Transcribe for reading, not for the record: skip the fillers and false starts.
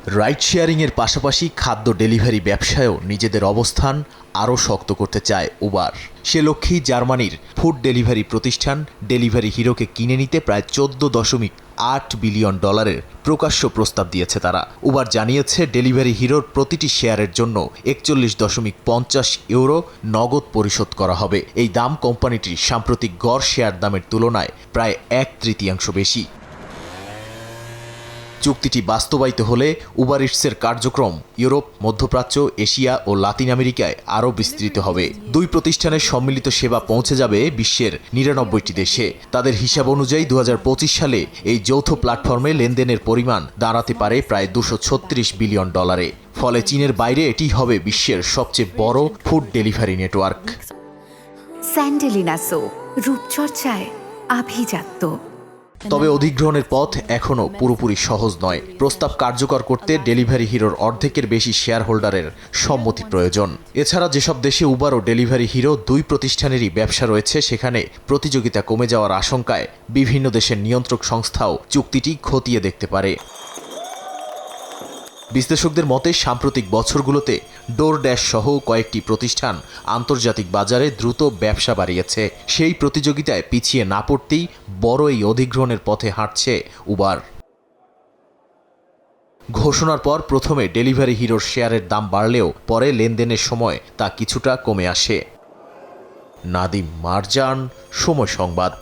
Ride শেয়ারিংয়ের পাশাপাশি খাদ্য delivery ব্যবসায়ও নিজেদের অবস্থান আরও শক্ত করতে চায় উবার। সে লক্ষ্যেই জার্মানির ফুড ডেলিভারি প্রতিষ্ঠান ডেলিভারি হিরোকে কিনে নিতে প্রায় 14.8 বিলিয়ন ডলারের প্রকাশ্য প্রস্তাব দিয়েছে তারা। উবার জানিয়েছে ডেলিভারি হিরোর প্রতিটি শেয়ারের জন্য 41.50 ইউরো নগদ পরিশোধ করা হবে। এই দাম কোম্পানিটির সাম্প্রতিক গড় শেয়ার দামের তুলনায় প্রায় 1/3 বেশি। চুক্তিটি বাস্তবায়িত হলে উবার ইটসের কার্যক্রম ইউরোপ, মধ্যপ্রাচ্য, এশিয়া ও লাতিন আমেরিকায় আরও বিস্তৃত হবে। দুই প্রতিষ্ঠানের সম্মিলিত সেবা পৌঁছে যাবে বিশ্বের 99টি দেশে। তাদের হিসাব অনুযায়ী 2025 সালে এই যৌথ প্ল্যাটফর্মে লেনদেনের পরিমাণ দাঁড়াতে পারে প্রায় 236 বিলিয়ন ডলারে। ফলে চীনের বাইরে এটি হবে বিশ্বের সবচেয়ে বড় ফুড ডেলিভারি নেটওয়ার্ক। স্যান্ডেলিনা সো, রূপচর্চায় আভিজাত্য। তবে অধিগ্রহণের পথ এখনও পুরোপুরি সহজ নয়। প্রস্তাব কার্যকর করতে ডেলিভারি হিরোর অর্ধেকের বেশি শেয়ার হোল্ডারের সম্মতি প্রয়োজন। এছাড়া যেসব দেশে উবার ও ডেলিভারি হিরো দুই প্রতিষ্ঠানেরই ব্যবসা রয়েছে, সেখানে প্রতিযোগিতা কমে যাওয়ার আশঙ্কায় বিভিন্ন দেশের নিয়ন্ত্রক সংস্থাও চুক্তিটি খতিয়ে দেখতে পারে। বিশ্লেষকদের মতে সাম্প্রতিক বছরগুলোতে ডোরড্যাশ সহ কয়েকটি প্রতিষ্ঠান আন্তর্জাতিক বাজারে দ্রুত ব্যবসা বাড়িয়েছে। সেই প্রতিযোগিতায় পিছিয়ে না পড়তেই বড় এই অধিগ্রহণের পথে হাঁটছে উবার। ঘোষণার পর প্রথমে ডেলিভারি হিরোর শেয়ারের দাম বাড়লেও পরে লেনদেনের সময় তা কিছুটা কমে আসে। নাদিম মারজান, সময় সংবাদ।